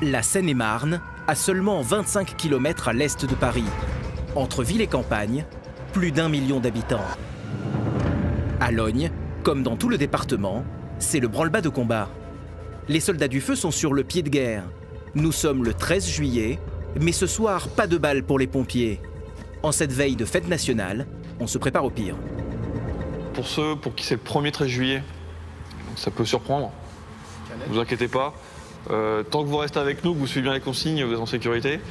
La Seine-et-Marne, à seulement 25 km à l'est de Paris. Entre ville et campagne, plus d'1 million d'habitants. À Logne, comme dans tout le département, c'est le branle-bas de combat. Les soldats du feu sont sur le pied de guerre. Nous sommes le 13 juillet, mais ce soir, pas de balles pour les pompiers. En cette veille de fête nationale, on se prépare au pire. Pour ceux pour qui c'est le premier 13 juillet, ça peut surprendre. Ne vous inquiétez pas. Tant que vous restez avec nous, que vous suivez bien les consignes, vous êtes en sécurité.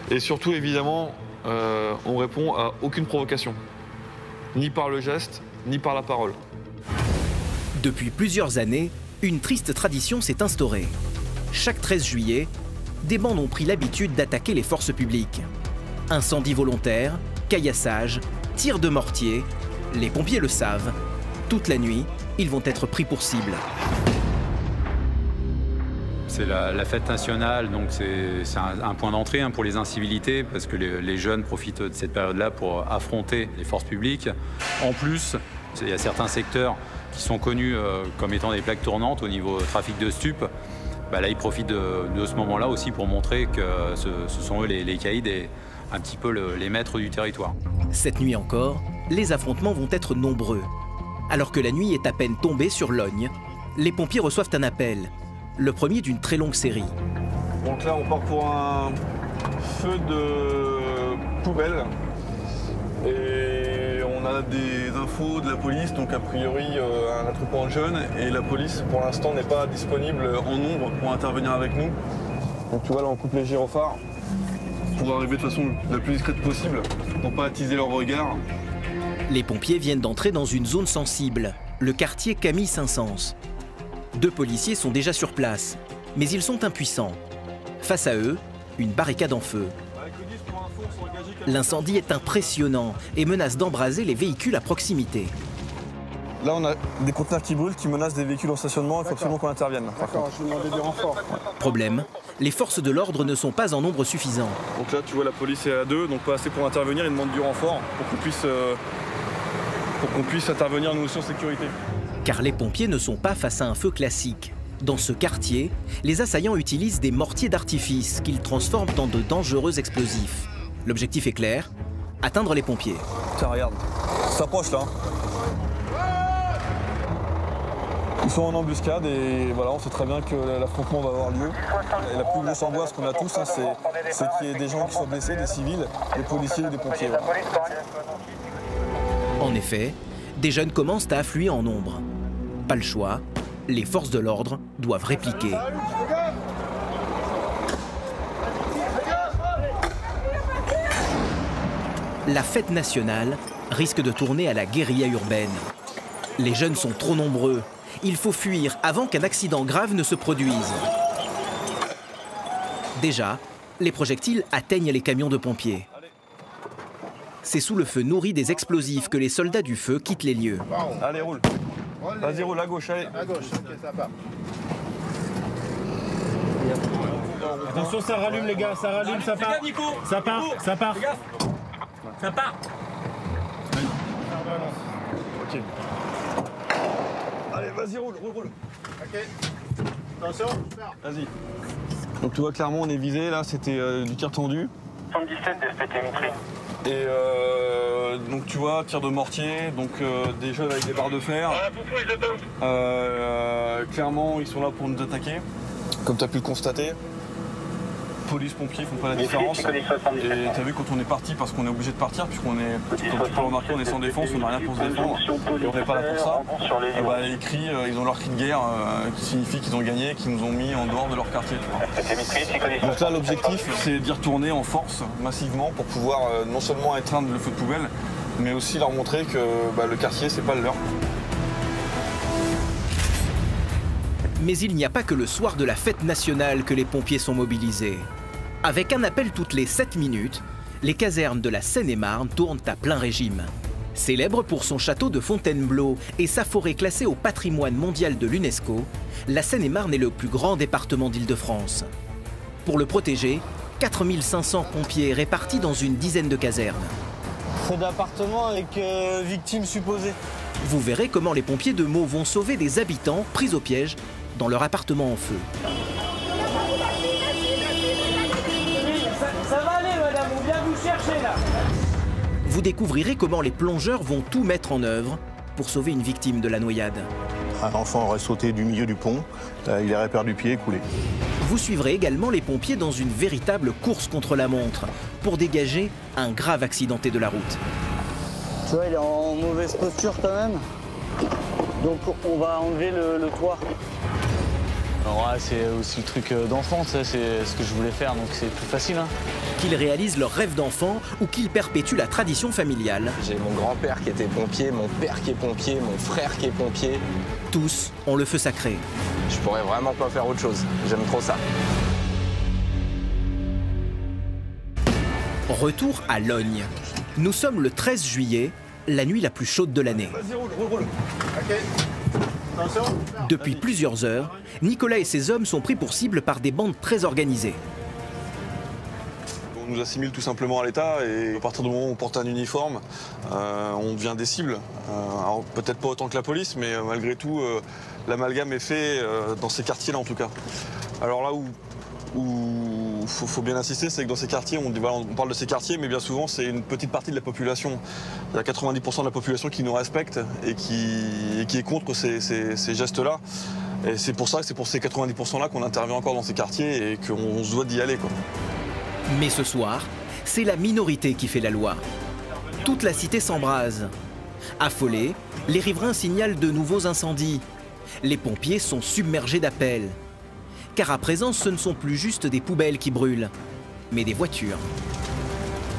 Et surtout, évidemment, on répond à aucune provocation. Ni par le geste, ni par la parole. Depuis plusieurs années, une triste tradition s'est instaurée. Chaque 13 juillet, des bandes ont pris l'habitude d'attaquer les forces publiques. Incendies volontaires, caillassage, tirs de mortier, les pompiers le savent. Toute la nuit, ils vont être pris pour cible. C'est la fête nationale, donc c'est un point d'entrée pour les incivilités, parce que les jeunes profitent de cette période-là pour affronter les forces publiques. En plus, il y a certains secteurs qui sont connus comme étant des plaques tournantes au niveau trafic de stupes. Là, ils profitent de ce moment-là aussi pour montrer que ce sont eux les caïds et un petit peu les maîtres du territoire. Cette nuit encore, les affrontements vont être nombreux. Alors que la nuit est à peine tombée sur Logne, les pompiers reçoivent un appel. Le premier d'une très longue série. Donc là, on part pour un feu de poubelle. Et on a des infos de la police, donc a priori un attroupement de jeunes. Et la police, pour l'instant, n'est pas disponible en nombre pour intervenir avec nous. Donc tu vois, là, on coupe les gyrophares pour arriver de façon la plus discrète possible, pour pas attiser leur regard. Les pompiers viennent d'entrer dans une zone sensible, le quartier Camille Saint-Saëns. 2 policiers sont déjà sur place, mais ils sont impuissants. Face à eux, une barricade en feu. L'incendie est impressionnant et menace d'embraser les véhicules à proximité. Là, on a des conteneurs qui brûlent, qui menacent des véhicules en stationnement. Il faut absolument qu'on intervienne. D'accord, je vais demander des renforts. Problème, les forces de l'ordre ne sont pas en nombre suffisant. Donc là, tu vois, la police est à 2, donc pas assez pour intervenir. Ils demandent du renfort pour qu'on puisse intervenir nous aussi en sécurité. Car les pompiers ne sont pas face à un feu classique. Dans ce quartier, les assaillants utilisent des mortiers d'artifice qu'ils transforment en de dangereux explosifs. L'objectif est clair, atteindre les pompiers. Tiens, regarde, ça s'approche là. Ils sont en embuscade et voilà, on sait très bien que l'affrontement va avoir lieu. Et la plus grosse angoisse qu'on a tous, c'est qu'il y ait des gens qui soient blessés, des civils, des policiers ou des pompiers. En effet, des jeunes commencent à affluer en nombre. Pas le choix, les forces de l'ordre doivent répliquer. La fête nationale risque de tourner à la guérilla urbaine. Les jeunes sont trop nombreux. Il faut fuir avant qu'un accident grave ne se produise. Déjà, les projectiles atteignent les camions de pompiers. C'est sous le feu nourri des explosifs que les soldats du feu quittent les lieux. Allez, roule. Vas-y, roule à gauche, allez. À gauche, ok, ça part. Attention, ça rallume les gars, ça rallume, ça part. Ça part, ça part. Ça part. Ok. Allez, vas-y, roule. Ok. Attention, super. Vas-y. Donc tu vois, clairement, on est visé. Là, c'était du tir tendu. 77 d'SPT Mitry. Et donc tu vois, tir de mortier, donc des jeunes avec des barres de fer. Clairement, ils sont là pour nous attaquer. Comme tu as pu le constater, police, pompiers font pas la différence. Et tu as vu quand on est parti, parce qu'on est obligé de partir, puisqu'on est, comme tu peux remarquer, on est sans défense, on n'a rien pour se défendre. Et on n'est pas là pour ça. Les cris, ils ont leur cri de guerre qui signifie qu'ils ont gagné, qu'ils nous ont mis en dehors de leur quartier. Donc là, l'objectif, c'est d'y retourner en force, massivement, pour pouvoir non seulement éteindre le feu de poubelle, mais aussi leur montrer que le quartier, c'est pas le leur. Mais il n'y a pas que le soir de la fête nationale que les pompiers sont mobilisés. Avec un appel toutes les 7 minutes, les casernes de la Seine-et-Marne tournent à plein régime. Célèbre pour son château de Fontainebleau et sa forêt classée au patrimoine mondial de l'UNESCO, la Seine-et-Marne est le plus grand département d'Île-de-France. Pour le protéger, 4500 pompiers répartis dans une dizaine de casernes. Feu d'appartement avec victimes supposées. Vous verrez comment les pompiers de Meaux vont sauver des habitants pris au piège dans leur appartement en feu. vous découvrirez comment les plongeurs vont tout mettre en œuvre pour sauver une victime de la noyade. Un enfant aurait sauté du milieu du pont, il aurait perdu pied et coulé. Vous suivrez également les pompiers dans une véritable course contre la montre pour dégager un grave accidenté de la route. Tu vois, il est en mauvaise posture quand même. Donc on va enlever le toit. Alors ouais, c'est aussi le truc d'enfant, c'est ce que je voulais faire, donc c'est plus facile. Hein. Qu'ils réalisent leur rêve d'enfant ou qu'ils perpétuent la tradition familiale. J'ai mon grand-père qui était pompier, mon père qui est pompier, mon frère qui est pompier. Tous ont le feu sacré. Je pourrais vraiment pas faire autre chose, j'aime trop ça. Retour à Logne. Nous sommes le 13 juillet, la nuit la plus chaude de l'année. Depuis plusieurs heures, Nicolas et ses hommes sont pris pour cible par des bandes très organisées. On nous assimile tout simplement à l'État et à partir du moment où on porte un uniforme, on devient des cibles. Alors peut-être pas autant que la police, mais malgré tout, l'amalgame est fait dans ces quartiers-là en tout cas. Alors là où faut bien insister, c'est que dans ces quartiers, on parle de ces quartiers, mais bien souvent c'est une petite partie de la population. Il y a 90% de la population qui nous respecte et qui est contre ces gestes-là. Et c'est pour ça que c'est pour ces 90%-là qu'on intervient encore dans ces quartiers et qu'on se doit d'y aller, quoi. Mais ce soir, c'est la minorité qui fait la loi. Toute la cité s'embrase. Affolés, les riverains signalent de nouveaux incendies. Les pompiers sont submergés d'appels. Car à présent, ce ne sont plus juste des poubelles qui brûlent, mais des voitures.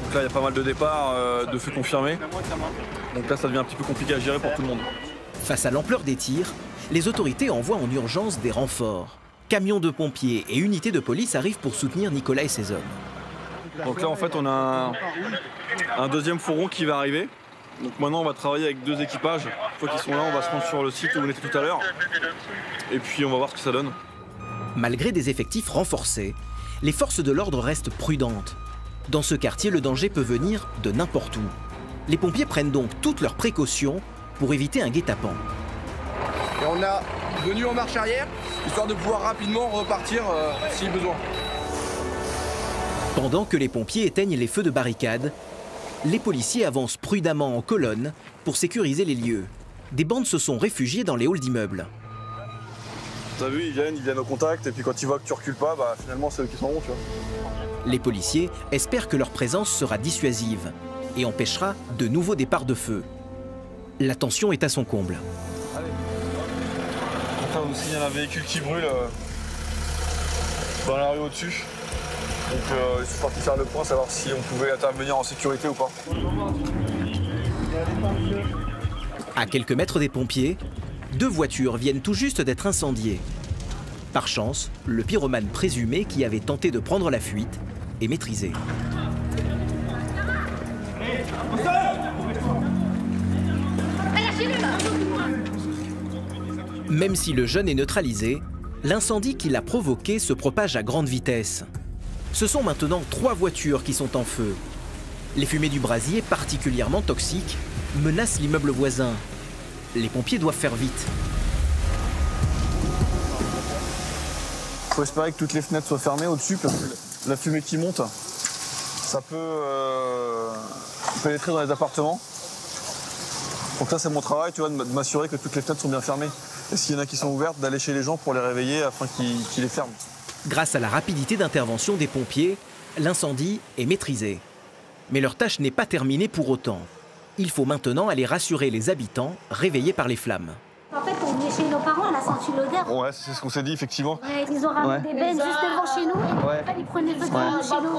Donc là, il y a pas mal de départs de feux confirmés. Donc là, ça devient un petit peu compliqué à gérer pour tout le monde. Face à l'ampleur des tirs, les autorités envoient en urgence des renforts. Camions de pompiers et unités de police arrivent pour soutenir Nicolas et ses hommes. Donc là, en fait, on a un deuxième fourgon qui va arriver. Donc maintenant, on va travailler avec 2 équipages. Une fois qu'ils sont là, on va se rendre sur le site où on était tout à l'heure. Et puis, on va voir ce que ça donne. Malgré des effectifs renforcés, les forces de l'ordre restent prudentes. Dans ce quartier, le danger peut venir de n'importe où. Les pompiers prennent donc toutes leurs précautions pour éviter un guet-apens. Et on a venu en marche arrière, histoire de pouvoir rapidement repartir si besoin. Pendant que les pompiers éteignent les feux de barricade, les policiers avancent prudemment en colonne pour sécuriser les lieux. Des bandes se sont réfugiées dans les halls d'immeubles. T'as vu, ils viennent au contact, et puis quand ils voient que tu recules pas, bah finalement c'est eux qui s'en vont, tu vois. Les policiers espèrent que leur présence sera dissuasive et empêchera de nouveaux départs de feu. La tension est à son comble. Allez. Enfin, on nous signale un véhicule qui brûle dans la rue au-dessus. Donc ils sont partis faire le point, savoir si on pouvait intervenir en sécurité ou pas. À quelques mètres des pompiers, 2 voitures viennent tout juste d'être incendiées. Par chance, le pyromane présumé qui avait tenté de prendre la fuite est maîtrisé. Même si le jeune est neutralisé, l'incendie qu'il a provoqué se propage à grande vitesse. Ce sont maintenant 3 voitures qui sont en feu. Les fumées du brasier, particulièrement toxiques, menacent l'immeuble voisin. Les pompiers doivent faire vite. Il faut espérer que toutes les fenêtres soient fermées au-dessus parce que la fumée qui monte, ça peut pénétrer dans les appartements. Donc ça c'est mon travail, tu vois, de m'assurer que toutes les fenêtres sont bien fermées. Et s'il y en a qui sont ouvertes, d'aller chez les gens pour les réveiller afin qu'ils les ferment. Grâce à la rapidité d'intervention des pompiers, l'incendie est maîtrisé. Mais leur tâche n'est pas terminée pour autant. Il faut maintenant aller rassurer les habitants réveillés par les flammes. En fait, on venait chez nos parents, on a senti l'odeur. Ouais, c'est ce qu'on s'est dit, effectivement. Ouais, ils ont ramené des bennes juste devant chez nous. Ouais. Ils prenaient le feu devant chez nous.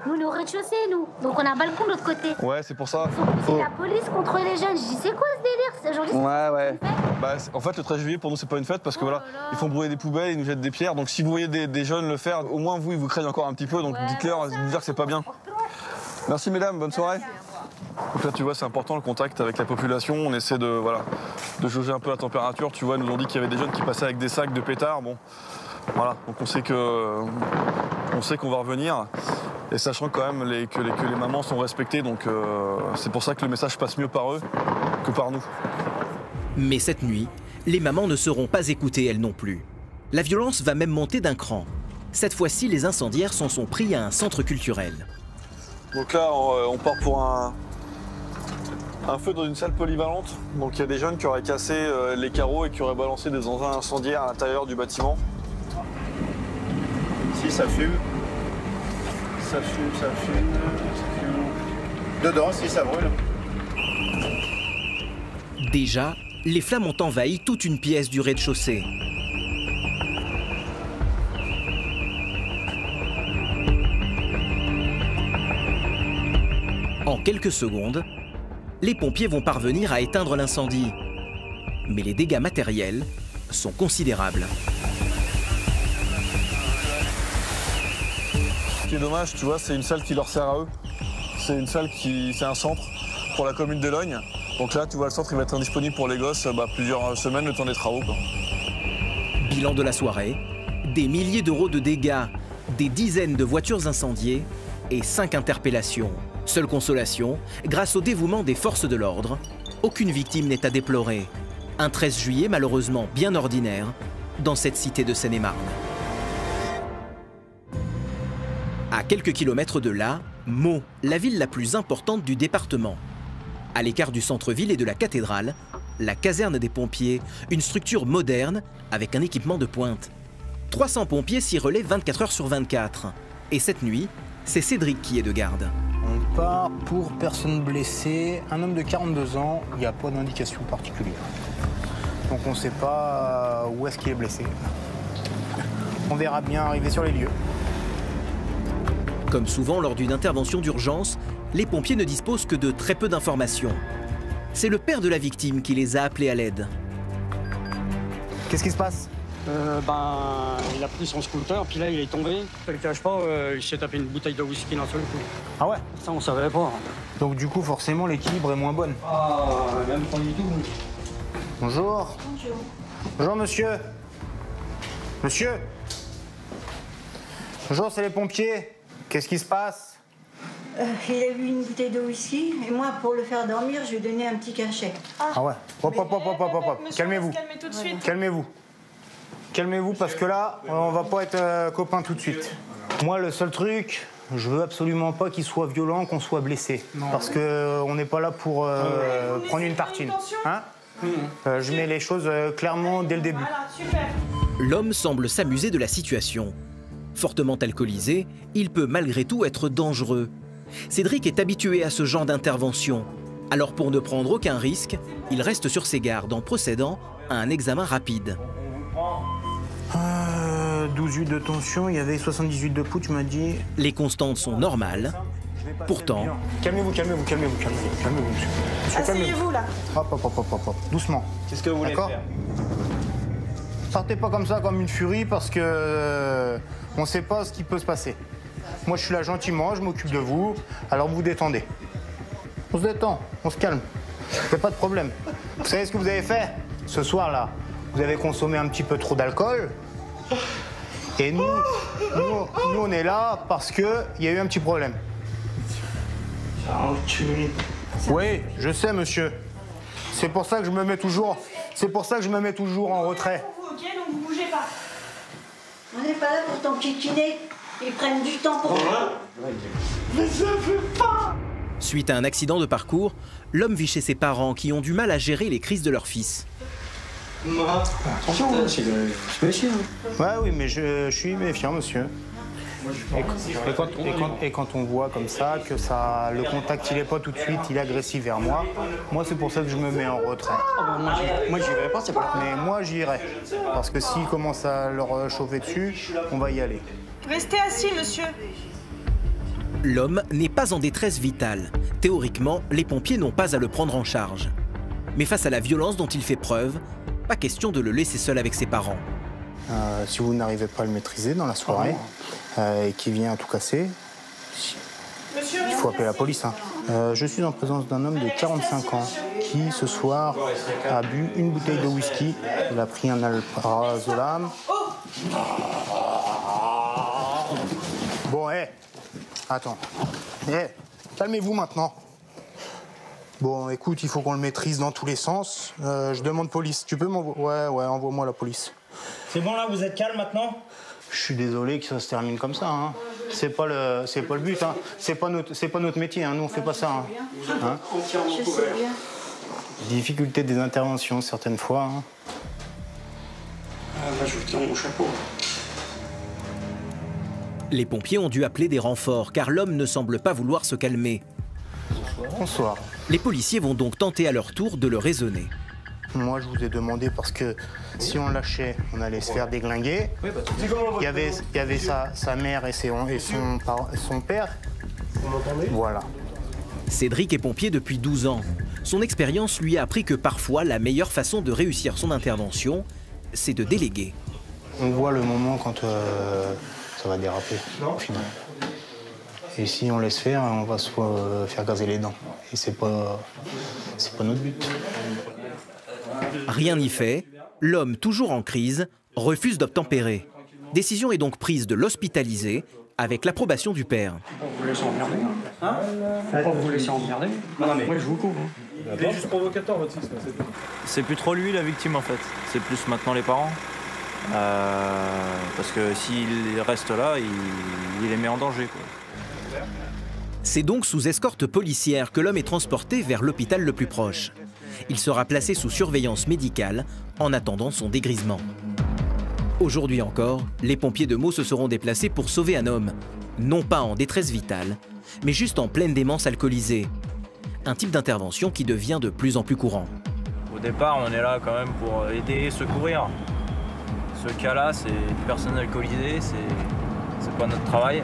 Nous, on est au rez-de-chaussée, nous. Donc, on a un balcon de l'autre côté. Ouais, c'est pour ça. C'est la police contre les jeunes. Je dis, c'est quoi ce délire aujourd'hui? Ouais. Bah, en fait, le 13 juillet, pour nous, c'est pas une fête parce que voilà, ils font brûler des poubelles, ils nous jettent des pierres. Donc, si vous voyez des jeunes le faire, au moins vous, ils vous craignent encore un petit peu. Donc, dites-leur que c'est pas bien. Merci, mesdames. Bonne soirée. Donc là, tu vois, c'est important le contact avec la population. On essaie de jauger un peu la température. Tu vois, ils nous ont dit qu'il y avait des jeunes qui passaient avec des sacs de pétards. Bon, voilà. Donc on sait qu'on va revenir. Et sachant quand même que les mamans sont respectées. Donc c'est pour ça que le message passe mieux par eux que par nous. Mais cette nuit, les mamans ne seront pas écoutées elles non plus. La violence va même monter d'un cran. Cette fois-ci, les incendiaires s'en sont pris à un centre culturel. Donc là, on part pour Un feu dans une salle polyvalente. Donc il y a des jeunes qui auraient cassé les carreaux et qui auraient balancé des engins incendiaires à l'intérieur du bâtiment. Si, ça fume. Ça fume, ça fume. Dedans, si, ça brûle. Déjà, les flammes ont envahi toute une pièce du rez-de-chaussée. En quelques secondes, les pompiers vont parvenir à éteindre l'incendie. Mais les dégâts matériels sont considérables. Ce qui est dommage, tu vois, c'est une salle qui leur sert à eux. C'est une salle c'est un centre pour la commune d'Elogne. Donc là, tu vois, le centre il va être indisponible pour les gosses plusieurs semaines, le temps des travaux, quoi. Bilan de la soirée, des milliers d'euros de dégâts, des dizaines de voitures incendiées et 5 interpellations. Seule consolation, grâce au dévouement des forces de l'ordre, aucune victime n'est à déplorer. Un 13 juillet malheureusement bien ordinaire dans cette cité de Seine-et-Marne. À quelques kilomètres de là, Meaux, la ville la plus importante du département. À l'écart du centre-ville et de la cathédrale, la caserne des pompiers, une structure moderne avec un équipement de pointe. 300 pompiers s'y relaient 24 heures sur 24. Et cette nuit, c'est Cédric qui est de garde. On part pour personne blessée, un homme de 42 ans, il n'y a pas d'indication particulière. Donc on ne sait pas où est-ce qu'il est blessé. On verra bien arriver sur les lieux. Comme souvent lors d'une intervention d'urgence, les pompiers ne disposent que de très peu d'informations. C'est le père de la victime qui les a appelés à l'aide. Qu'est-ce qui se passe? Il a pris son scooter, puis là il est tombé. Je ne le cache pas, il s'est tapé une bouteille de whisky d'un seul coup. Ah ouais? Ça on savait pas. Donc du coup forcément l'équilibre est moins bonne. Ah, même pas du tout. Bonjour. Bonjour. Bonjour monsieur. Monsieur. Bonjour, c'est les pompiers. Qu'est-ce qui se passe? Il a bu une bouteille de whisky et moi, pour le faire dormir, je lui ai donné un petit cachet. Ah ouais. Hop. Calmez-vous. Tout de suite. Calmez-vous. Calmez-vous parce que là, on va pas être copains tout de suite. Moi, le seul truc, je veux absolument pas qu'il soit violent, qu'on soit blessé. Parce que on n'est pas là pour prendre une tartine. Hein? Je mets les choses clairement dès le début. Voilà, super. L'homme semble s'amuser de la situation. Fortement alcoolisé, il peut malgré tout être dangereux. Cédric est habitué à ce genre d'intervention. Alors pour ne prendre aucun risque, il reste sur ses gardes en procédant à un examen rapide. 12 huiles de tension, il y avait 78 de pouls, tu m'as dit. Les constantes sont normales. Pourtant... Calmez-vous, monsieur. Asseyez-vous là. Hop. Doucement. Qu'est-ce que vous voulez faire? Sortez pas comme ça, comme une furie, parce que on sait pas ce qui peut se passer. Moi, je suis là gentiment, je m'occupe de vous, alors vous vous détendez. On se détend, on se calme. Y a pas de problème. Vous savez ce que vous avez fait? Ce soir-là, vous avez consommé un petit peu trop d'alcool. Et nous, on est là parce qu'il y a eu un petit problème. Oui, je sais, monsieur. C'est pour ça que je me mets toujours en retrait. Ok, donc vous bougez pas. On n'est pas là pour t'enquiquiner. Ils prennent du temps pour toi. Mais ça fait pas. Suite à un accident de parcours, l'homme vit chez ses parents qui ont du mal à gérer les crises de leur fils. Attention, je suis méfiant. Ouais, oui, mais je suis méfiant, monsieur. Et quand on voit comme ça que le contact il est pas tout de suite, il est agressif vers moi, c'est pour ça que je me mets en retrait. Moi j'irai pas, c'est pas. Mais moi j'irai, parce que s'il commence à leur chauffer dessus, on va y aller. Restez assis, monsieur. L'homme n'est pas en détresse vitale. Théoriquement, les pompiers n'ont pas à le prendre en charge. Mais face à la violence dont il fait preuve, pas question de le laisser seul avec ses parents. Si vous n'arrivez pas à le maîtriser dans la soirée et qu'il vient à tout casser, il faut appeler la police. Je suis en présence d'un homme de 45 ans qui, ce soir, a bu une bouteille de whisky. Il a pris un alprazolam. Bon, attends. Calmez-vous maintenant. Bon, écoute, il faut qu'on le maîtrise dans tous les sens. Je demande police. Tu peux m'envoyer... Ouais, envoie-moi la police. C'est bon là, vous êtes calme maintenant? Je suis désolé que ça se termine comme ça. Hein. C'est pas le but. Hein. C'est pas notre métier. Hein. Nous, on fait pas ça. Hein. Je sais bien. Difficulté des interventions certaines fois. Hein. Je vous tire mon chapeau. Les pompiers ont dû appeler des renforts car l'homme ne semble pas vouloir se calmer. Bonsoir. Les policiers vont donc tenter à leur tour de le raisonner. Moi, je vous ai demandé parce que si on lâchait, on allait se faire déglinguer. Il y avait sa mère et son père. Vous m'entendez? Voilà. Cédric est pompier depuis 12 ans. Son expérience lui a appris que parfois, la meilleure façon de réussir son intervention, c'est de déléguer. On voit le moment quand ça va déraper, au final. Et si on laisse faire, on va se faire gazer les dents. Et c'est pas notre but. Rien n'y fait. L'homme, toujours en crise, refuse d'obtempérer. Décision est donc prise de l'hospitaliser avec l'approbation du père. Vous laissez emmerder. Hein? Faut pas vous laisser emmerder. Non, mais moi, je vous couvre. Il est juste provocateur, votre fils. C'est plus trop lui la victime en fait. C'est plus maintenant les parents. Parce que s'il reste là, il les met en danger, quoi. C'est donc sous escorte policière que l'homme est transporté vers l'hôpital le plus proche. Il sera placé sous surveillance médicale en attendant son dégrisement. Aujourd'hui encore, les pompiers de Meaux se seront déplacés pour sauver un homme, non pas en détresse vitale, mais juste en pleine démence alcoolisée. Un type d'intervention qui devient de plus en plus courant. Au départ, on est là quand même pour aider et secourir. Ce cas-là, c'est une personne alcoolisée, c'est pas notre travail.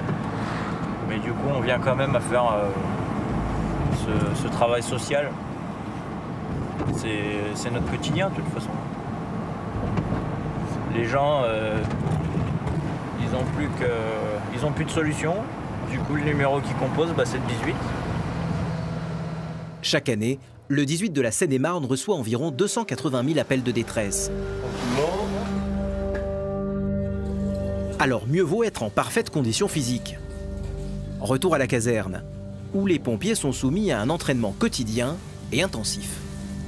Mais du coup, on vient quand même à faire ce travail social. C'est notre quotidien, de toute façon. Les gens, ils ont plus de solution. Du coup, le numéro qu'ils composent, c'est le 18. Chaque année, le 18 de la Seine-et-Marne reçoit environ 280 000 appels de détresse. Alors mieux vaut être en parfaite condition physique. Retour à la caserne, où les pompiers sont soumis à un entraînement quotidien et intensif.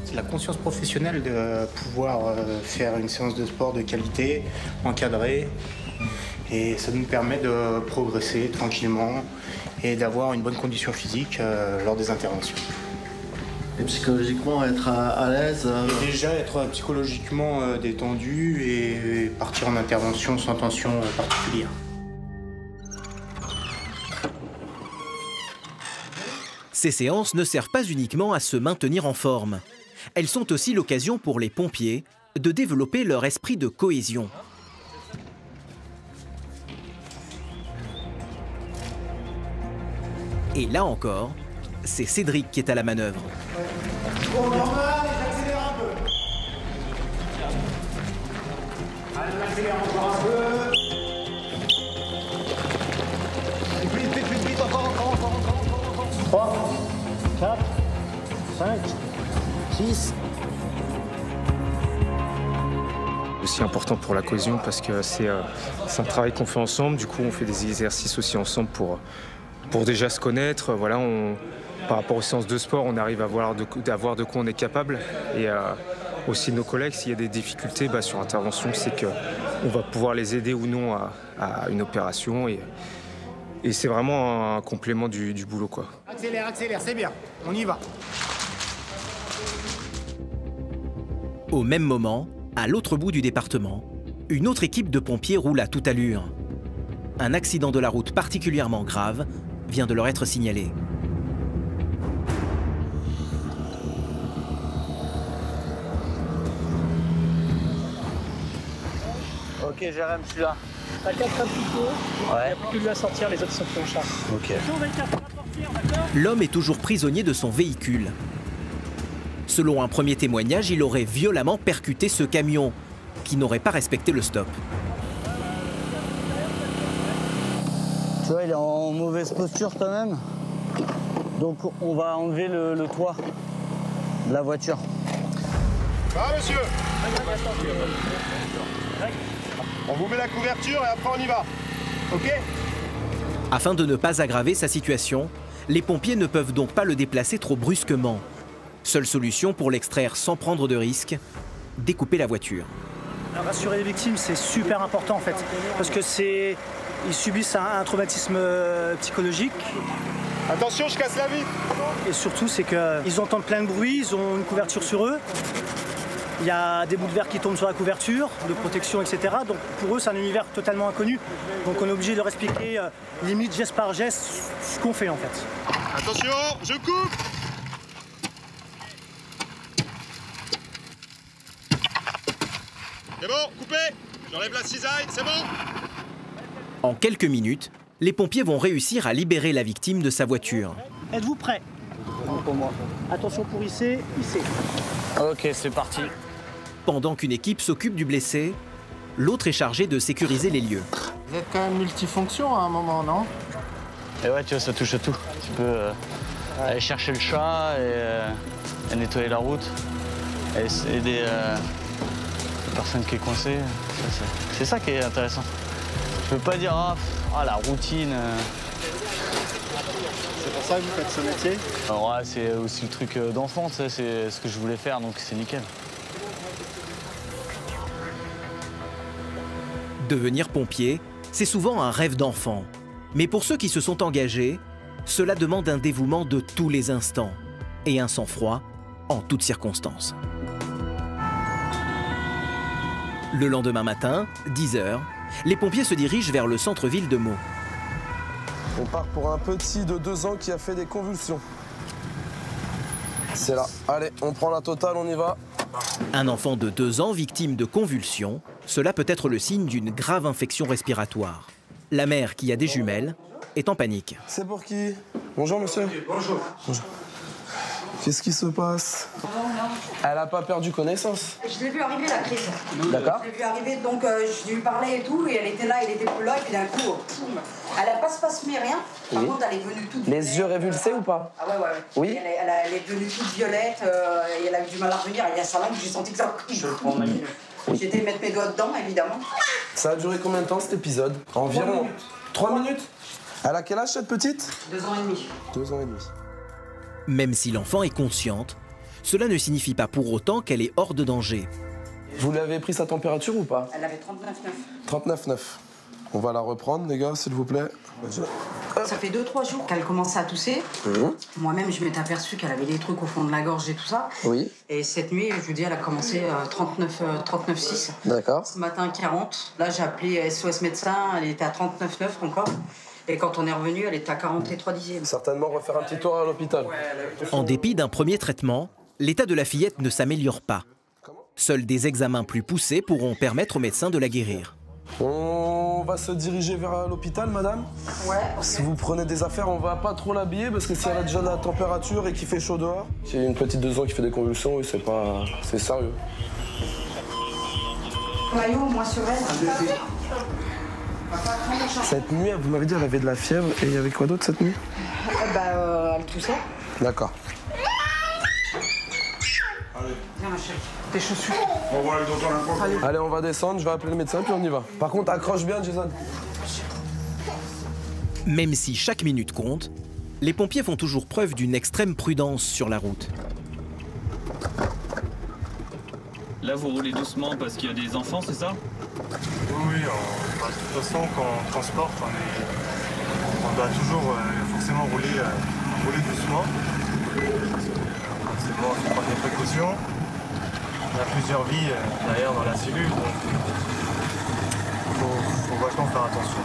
C'est la conscience professionnelle de pouvoir faire une séance de sport de qualité, encadrée. Et ça nous permet de progresser tranquillement et d'avoir une bonne condition physique lors des interventions. Et psychologiquement, être à l'aise Et déjà être psychologiquement détendu et partir en intervention sans tension particulière. Ces séances ne servent pas uniquement à se maintenir en forme. Elles sont aussi l'occasion pour les pompiers de développer leur esprit de cohésion. Et là encore, c'est Cédric qui est à la manœuvre. Bon, normal, j'accélère un peu. Allez, j'accélère encore un peu. Vite, encore. 3, 4, 5, 6. Aussi important pour la cohésion parce que c'est un travail qu'on fait ensemble. Du coup, on fait des exercices aussi ensemble pour déjà se connaître. Voilà, par rapport aux séances de sport, on arrive à voir de quoi on est capable. Et aussi nos collègues, s'il y a des difficultés sur intervention, c'est qu'on va pouvoir les aider ou non à une opération. Et c'est vraiment un complément du boulot, quoi. Accélère, c'est bien. On y va. Au même moment, à l'autre bout du département, une autre équipe de pompiers roule à toute allure. Un accident de la route particulièrement grave vient de leur être signalé. Ok, Jérém, je suis là. T'as 4 impliqués, il n'y a plus que lui à sortir, les autres sont pris en charge. Ok. L'homme est toujours prisonnier de son véhicule. Selon un premier témoignage, il aurait violemment percuté ce camion, qui n'aurait pas respecté le stop. Tu vois, il est en mauvaise posture quand même. Donc on va enlever le toit de la voiture. Ah, monsieur. On vous met la couverture et après on y va. Ok? Afin de ne pas aggraver sa situation, les pompiers ne peuvent donc pas le déplacer trop brusquement. Seule solution pour l'extraire sans prendre de risque, découper la voiture. Rassurer les victimes, c'est super important en fait, parce que ils subissent un traumatisme psychologique. Attention, je casse la vitre. Et surtout, c'est qu'ils entendent plein de bruit, ils ont une couverture sur eux. Il y a des bouts de verre qui tombent sur la couverture, de protection, etc. Donc pour eux, c'est un univers totalement inconnu. Donc on est obligé de leur expliquer, limite geste par geste, ce qu'on fait en fait. Attention, je coupe. C'est bon, coupé. J'enlève la cisaille, c'est bon. En quelques minutes, les pompiers vont réussir à libérer la victime de sa voiture. Êtes-vous prêts? Pour moi. Attention pour hisser, hisser. Ok, c'est parti. Pendant qu'une équipe s'occupe du blessé, l'autre est chargé de sécuriser les lieux. Vous êtes quand même multifonction à un moment, non? Et ouais, tu vois, ça touche à tout. Tu peux aller chercher le chat et nettoyer la route, et aider la personne qui est coincée. C'est ça qui est intéressant. Je peux pas dire la routine. C'est pour ça que vous faites ce métier? Alors, ouais, c'est aussi le truc d'enfant, c'est ce que je voulais faire, donc c'est nickel. Devenir pompier, c'est souvent un rêve d'enfant. Mais pour ceux qui se sont engagés, cela demande un dévouement de tous les instants et un sang-froid en toutes circonstances. Le lendemain matin, 10 h, les pompiers se dirigent vers le centre-ville de Meaux. On part pour un petit de 2 ans qui a fait des convulsions. C'est là. Allez, on prend la totale, on y va. Un enfant de 2 ans victime de convulsions, cela peut être le signe d'une grave infection respiratoire. La mère, qui a des jumelles, est en panique. C'est pour qui? Bonjour monsieur. Bonjour. Bonjour. Qu'est-ce qui se passe? Elle n'a pas perdu connaissance. Je l'ai vu arriver la crise. D'accord. Je l'ai vu arriver, donc je lui parlais et tout, et elle était là, elle était plus là, et puis d'un coup, poum. Elle n'a pas spasmé rien. Par contre, elle est venue toute Les violette. yeux révulsés ou pas? Ah ouais. Oui. Elle est devenue toute violette, et elle a eu du mal à revenir. Il y a sa langue, j'ai senti que ça. Je le prends, oui. J'ai été mettre mes doigts dedans, évidemment. Ça a duré combien de temps cet épisode? Environ 3 minutes. Elle a quel âge cette petite? 2 ans et demi. 2 ans et demi. Même si l'enfant est consciente, cela ne signifie pas pour autant qu'elle est hors de danger. Vous lui avez pris sa température ou pas? Elle avait 39,9. 39,9. On va la reprendre, les gars, s'il vous plaît. Ça fait 2-3 jours qu'elle commençait à tousser. Moi-même, je m'étais aperçue qu'elle avait des trucs au fond de la gorge et tout ça. Oui. Et cette nuit, je vous dis, elle a commencé 39,6. D'accord. Ce matin, 40. Là, j'ai appelé SOS médecin, elle était à 39,9 encore. Et quand on est revenu, elle était à 43 dixièmes. Certainement refaire un petit tour à l'hôpital. En dépit d'un premier traitement, l'état de la fillette ne s'améliore pas. Seuls des examens plus poussés pourront permettre au médecin de la guérir. On va se diriger vers l'hôpital, madame. Ouais. Si vous prenez des affaires, on va pas trop l'habiller parce que si elle a déjà la température et qu'il fait chaud dehors. S'il y a une petite 2 ans qui fait des convulsions, oui, c'est sérieux. Maillot, moi sur elle. Cette nuit, vous m'avez dit qu'elle avait de la fièvre et il y avait quoi d'autre cette nuit? Elle toussait. D'accord. Viens ma chérie, tes chaussures. On va aller dans ton Allez, on va descendre, je vais appeler le médecin puis on y va. Par contre, accroche bien, Jason. Même si chaque minute compte, les pompiers font toujours preuve d'une extrême prudence sur la route. Là, vous roulez doucement parce qu'il y a des enfants, c'est ça? Oui, de toute façon, quand on transporte, on doit toujours forcément rouler doucement. C'est bon, il faut prendre des précautions. On a plusieurs vies derrière dans la cellule, donc il faut vachement faire attention.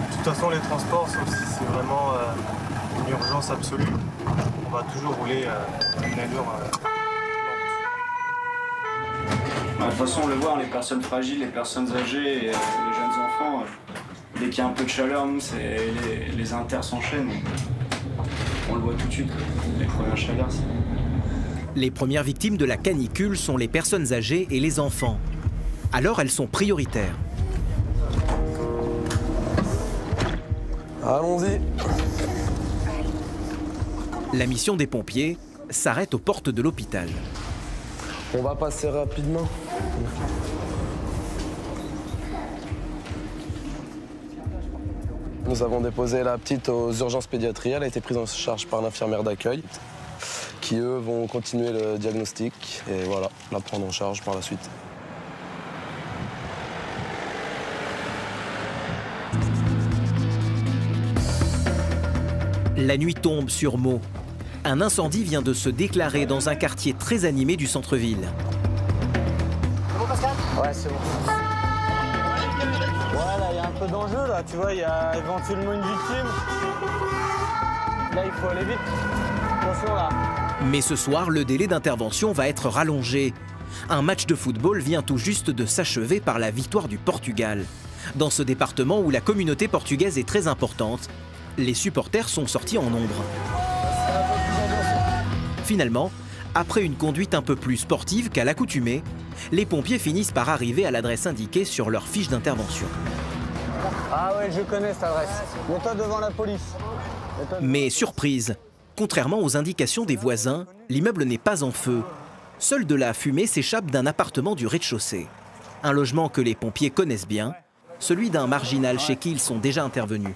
De toute façon, les transports, sauf si c'est vraiment une urgence absolue, on va toujours rouler à une allure. De toute façon, on le voit, les personnes fragiles, les personnes âgées et les jeunes enfants, dès qu'il y a un peu de chaleur, nous, les inters s'enchaînent. On le voit tout de suite, les premières chaleurs. Les premières victimes de la canicule sont les personnes âgées et les enfants. Alors elles sont prioritaires. Allons-y. La mission des pompiers s'arrête aux portes de l'hôpital. On va passer rapidement. Nous avons déposé la petite aux urgences pédiatrie. Elle a été prise en charge par l'infirmière d'accueil, qui eux vont continuer le diagnostic et voilà, la prendre en charge par la suite. La nuit tombe sur Meaux. Un incendie vient de se déclarer dans un quartier très animé du centre-ville. C'est bon, Pascal? Ouais, c'est bon. Ouais, là, il y a un peu d'enjeu, là. Tu vois, il y a éventuellement une victime. Là, il faut aller vite. Attention, là. Mais ce soir, le délai d'intervention va être rallongé. Un match de football vient tout juste de s'achever par la victoire du Portugal. Dans ce département où la communauté portugaise est très importante, les supporters sont sortis en nombre. Finalement, après une conduite un peu plus sportive qu'à l'accoutumée, les pompiers finissent par arriver à l'adresse indiquée sur leur fiche d'intervention. Ah ouais, je connais cette adresse. Mets-toi devant la police. Mais surprise, contrairement aux indications des voisins, l'immeuble n'est pas en feu. Seule de la fumée s'échappe d'un appartement du rez-de-chaussée. Un logement que les pompiers connaissent bien, celui d'un marginal chez qui ils sont déjà intervenus.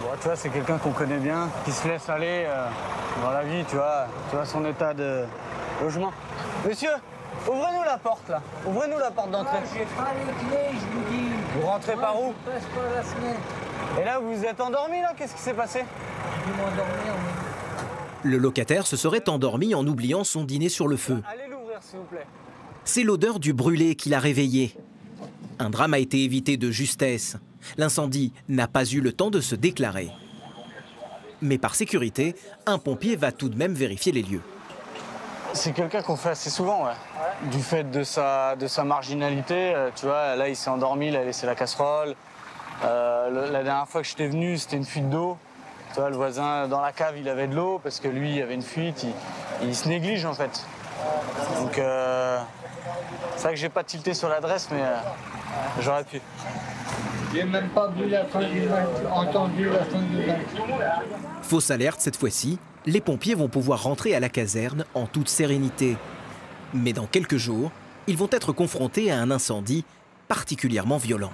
Bon, tu vois, c'est quelqu'un qu'on connaît bien, qui se laisse aller dans la vie, tu vois son état de logement. Monsieur, ouvrez-nous la porte, là. Ouvrez-nous la porte d'entrée. J'ai pas les clés, je vous dis. Vous rentrez par où? Je passe par la fenêtre. Et là, vous êtes endormi, là? Qu'est-ce qui s'est passé? Je vais m'endormir, Le locataire se serait endormi en oubliant son dîner sur le feu. Allez l'ouvrir, s'il vous plaît. C'est l'odeur du brûlé qui l'a réveillé. Un drame a été évité de justesse. L'incendie n'a pas eu le temps de se déclarer. Mais par sécurité, un pompier va tout de même vérifier les lieux. C'est quelqu'un qu'on fait assez souvent, ouais. Du fait de sa marginalité, tu vois, là il s'est endormi, il a laissé la casserole. La dernière fois que j'étais venu, c'était une fuite d'eau. Tu vois, le voisin dans la cave, il avait de l'eau parce que lui, il avait une fuite. Il se néglige en fait. Donc, c'est vrai que j'ai pas tilté sur l'adresse, mais j'aurais pu. J'ai même pas vu la fin du match, entendu la fin du match. Fausse alerte cette fois-ci, les pompiers vont pouvoir rentrer à la caserne en toute sérénité. Mais dans quelques jours, ils vont être confrontés à un incendie particulièrement violent.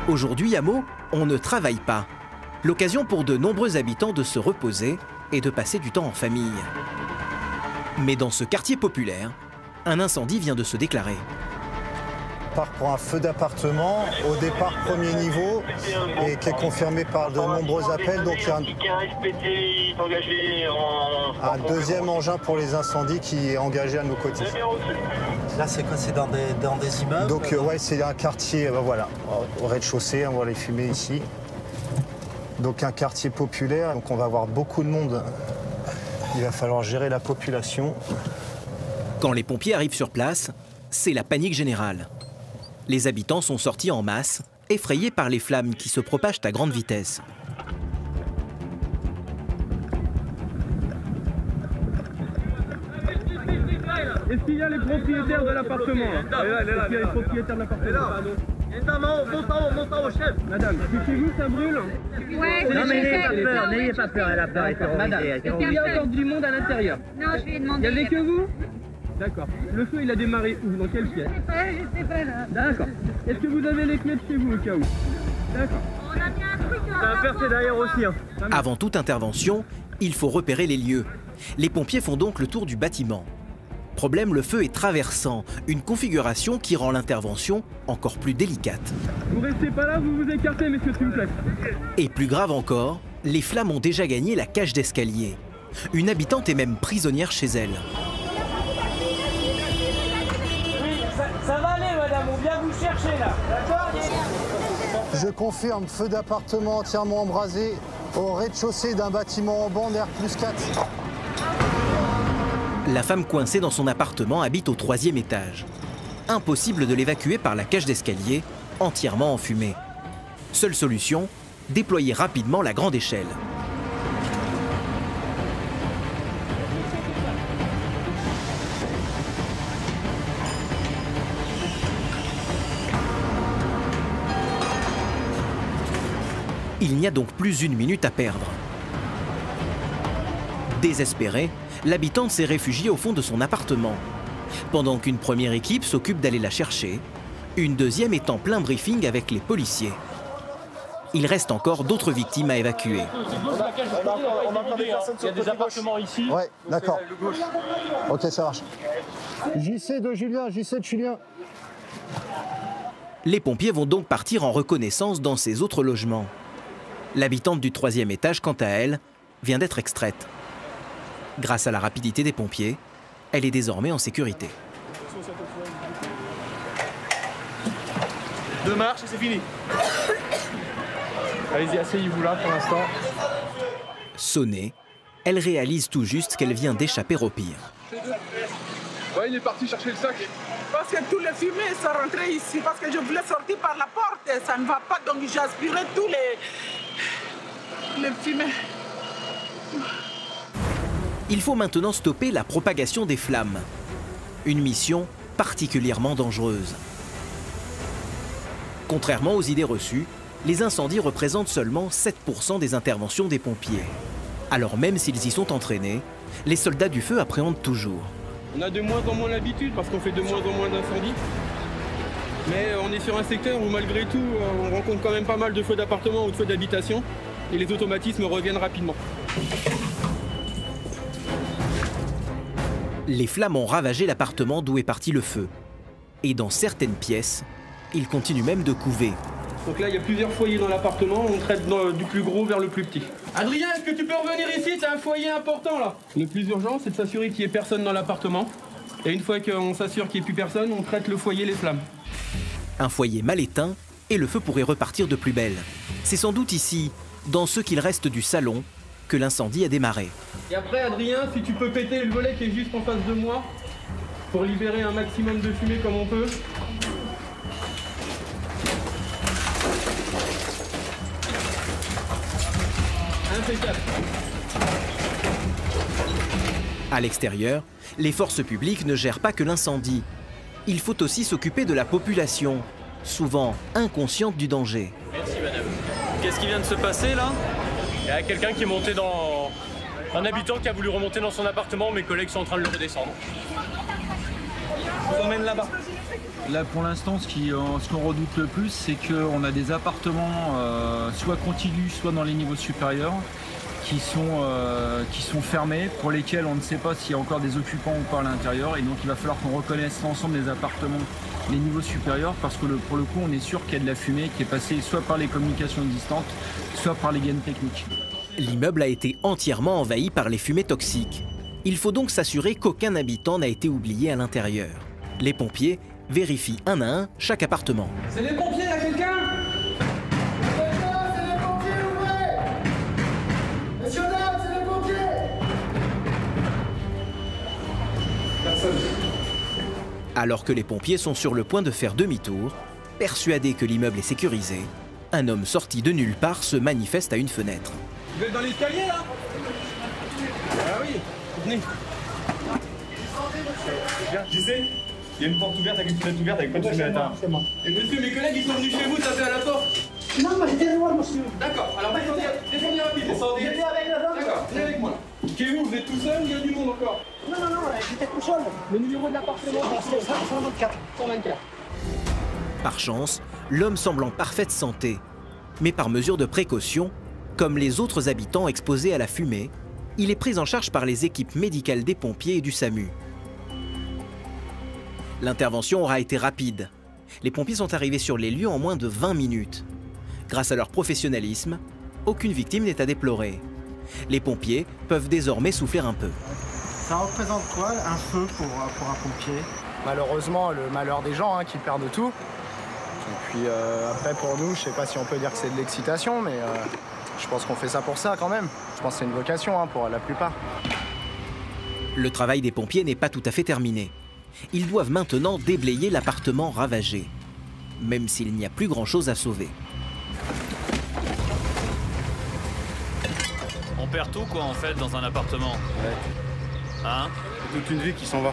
Aujourd'hui à Meaux, on ne travaille pas. L'occasion pour de nombreux habitants de se reposer et de passer du temps en famille. Mais dans ce quartier populaire, un incendie vient de se déclarer. On part pour un feu d'appartement, au départ premier niveau, et qui est confirmé par de nombreux appels. Donc il y a un deuxième engin pour les incendies qui est engagé à nos côtés. Là c'est quoi? C'est dans des immeubles? Donc ouais, c'est un quartier, voilà, au rez-de-chaussée, on voit les fumées ici. Donc un quartier populaire, donc on va avoir beaucoup de monde. Il va falloir gérer la population. Quand les pompiers arrivent sur place, c'est la panique générale. Les habitants sont sortis en masse, effrayés par les flammes qui se propagent à grande vitesse. Est-ce qu'il y a les propriétaires de l'appartement? Est-ce qu'il y a les propriétaires de l'appartement? Monte en haut, chef. Madame, c'est chez vous, ça brûle? Ouais, non, mais n'ayez pas peur, elle a peur, madame, est-ce qu'il y a encore du monde à l'intérieur? Non, je vais demander. Il n'y avait que vous? D'accord. Le feu, il a démarré où? Dans quelle pièce? Je sais pas, là. D'accord. Est-ce que vous avez les clés de chez vous au cas où? D'accord. On a bien un truc. Ça va faire, c'est derrière aussi. Hein. Avant toute intervention, il faut repérer les lieux. Les pompiers font donc le tour du bâtiment. Problème, le feu est traversant, une configuration qui rend l'intervention encore plus délicate. Vous restez pas là, vous vous écartez, messieurs, s'il vous plaît. Et plus grave encore, les flammes ont déjà gagné la cage d'escalier. Une habitante est même prisonnière chez elle. Ça va aller, madame, on vient vous chercher, là. D'accord? Je confirme, feu d'appartement entièrement embrasé au rez-de-chaussée d'un bâtiment en bande R+4. La femme coincée dans son appartement habite au 3e étage. Impossible de l'évacuer par la cage d'escalier, entièrement enfumée. Seule solution, déployer rapidement la grande échelle. Il n'y a donc plus une minute à perdre. Désespérée, l'habitante s'est réfugiée au fond de son appartement. Pendant qu'une première équipe s'occupe d'aller la chercher, une deuxième est en plein briefing avec les policiers. Il reste encore d'autres victimes à évacuer. Il y a des appartements ici. Ouais, d'accord. Ok, ça marche. JC de Julien, JC de Julien. Les pompiers vont donc partir en reconnaissance dans ces autres logements. L'habitante du 3e étage, quant à elle, vient d'être extraite. Grâce à la rapidité des pompiers, elle est désormais en sécurité. 2 marches et c'est fini. Allez-y, asseyez-vous là pour l'instant. Sonnée, elle réalise tout juste qu'elle vient d'échapper au pire. Ouais, il est parti chercher le sac. Parce que tous les fumées sont rentrés ici, parce que je voulais sortir par la porte et ça ne va pas, donc j'ai aspiré tous les fumées. Il faut maintenant stopper la propagation des flammes. Une mission particulièrement dangereuse. Contrairement aux idées reçues, les incendies représentent seulement 7% des interventions des pompiers. Alors même s'ils y sont entraînés, les soldats du feu appréhendent toujours. On a de moins en moins l'habitude parce qu'on fait de moins en moins d'incendies. Mais on est sur un secteur où malgré tout, on rencontre quand même pas mal de feux d'appartement ou de feux d'habitation. Et les automatismes reviennent rapidement. Les flammes ont ravagé l'appartement d'où est parti le feu. Et dans certaines pièces, il continue même de couver. Donc là, il y a plusieurs foyers dans l'appartement, on traite du plus gros vers le plus petit. Adrien, est-ce que tu peux revenir ici? C'est un foyer important là. Le plus urgent, c'est de s'assurer qu'il n'y ait personne dans l'appartement. Et une fois qu'on s'assure qu'il n'y ait plus personne, on traite le foyer, les flammes. Un foyer mal éteint et le feu pourrait repartir de plus belle. C'est sans doute ici, dans ce qu'il reste du salon, que l'incendie a démarré. Et après, Adrien, si tu peux péter le volet qui est juste en face de moi, pour libérer un maximum de fumée comme on peut. Impeccable. À l'extérieur, les forces publiques ne gèrent pas que l'incendie. Il faut aussi s'occuper de la population, souvent inconsciente du danger. Merci madame. Qu'est-ce qui vient de se passer là? Il y a quelqu'un qui est monté dans... Un habitant qui a voulu remonter dans son appartement, mes collègues sont en train de le redescendre. Je vous emmène là-bas. Là pour l'instant, ce qu'on redoute le plus, c'est qu'on a des appartements soit contigus, soit dans les niveaux supérieurs, qui sont fermés, pour lesquels on ne sait pas s'il y a encore des occupants ou pas à l'intérieur. Et donc il va falloir qu'on reconnaisse l'ensemble des appartements, les niveaux supérieurs, parce que pour le coup, on est sûr qu'il y a de la fumée qui est passée soit par les communications distantes, soit par les gaines techniques. L'immeuble a été entièrement envahi par les fumées toxiques. Il faut donc s'assurer qu'aucun habitant n'a été oublié à l'intérieur. Les pompiers vérifient un à un chaque appartement. C'est les pompiers, là, quelqu'un? C'est les pompiers, ouvrez! Messieurs, dames, c'est les pompiers! Personne. Alors que les pompiers sont sur le point de faire demi-tour, persuadés que l'immeuble est sécurisé, un homme sorti de nulle part se manifeste à une fenêtre. Vous êtes dans l'escalier, là? Ah oui, venez. J'y sais. Il y a une porte ouverte avec une fenêtre ouverte avec pas de fenêtre. Et monsieur, mes collègues, ils sont venus chez vous taper à la porte. Non, mais j'étais loin, monsieur. D'accord, alors descendez rapide, descendez. J'étais avec la dame. D'accord, venez avec moi. Vous êtes tout seul ou il y a du monde encore? Non, j'étais tout seul. Le numéro de l'appartement, c'est 124. 124. Par chance, l'homme semble en parfaite santé. Mais par mesure de précaution, comme les autres habitants exposés à la fumée, il est pris en charge par les équipes médicales des pompiers et du SAMU. L'intervention aura été rapide. Les pompiers sont arrivés sur les lieux en moins de 20 minutes. Grâce à leur professionnalisme, aucune victime n'est à déplorer. Les pompiers peuvent désormais souffler un peu. Ça représente quoi un feu pour un pompier? Malheureusement, le malheur des gens qui perdent tout. Et puis après pour nous, je sais pas si on peut dire que c'est de l'excitation, mais je pense qu'on fait ça pour ça quand même. Je pense que c'est une vocation pour la plupart. Le travail des pompiers n'est pas tout à fait terminé. Ils doivent maintenant déblayer l'appartement ravagé, même s'il n'y a plus grand-chose à sauver. On perd tout quoi en fait dans un appartement. Ouais. Hein? C'est toute une vie qui s'en va.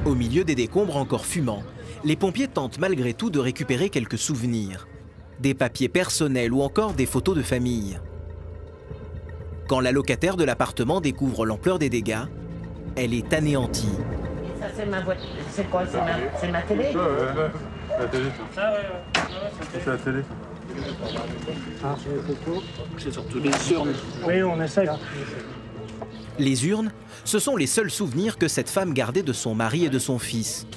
Au milieu des décombres encore fumants, les pompiers tentent malgré tout de récupérer quelques souvenirs. Des papiers personnels ou encore des photos de famille. Quand la locataire de l'appartement découvre l'ampleur des dégâts, elle est anéantie. Ça c'est ma voiture. C'est quoi? C'est ma télé? La télé. Ah ouais. C'est la télé. Ah, c'est les photos. C'est surtout des surnes. Oui, on essaye. Les urnes, ce sont les seuls souvenirs que cette femme gardait de son mari et de son fils.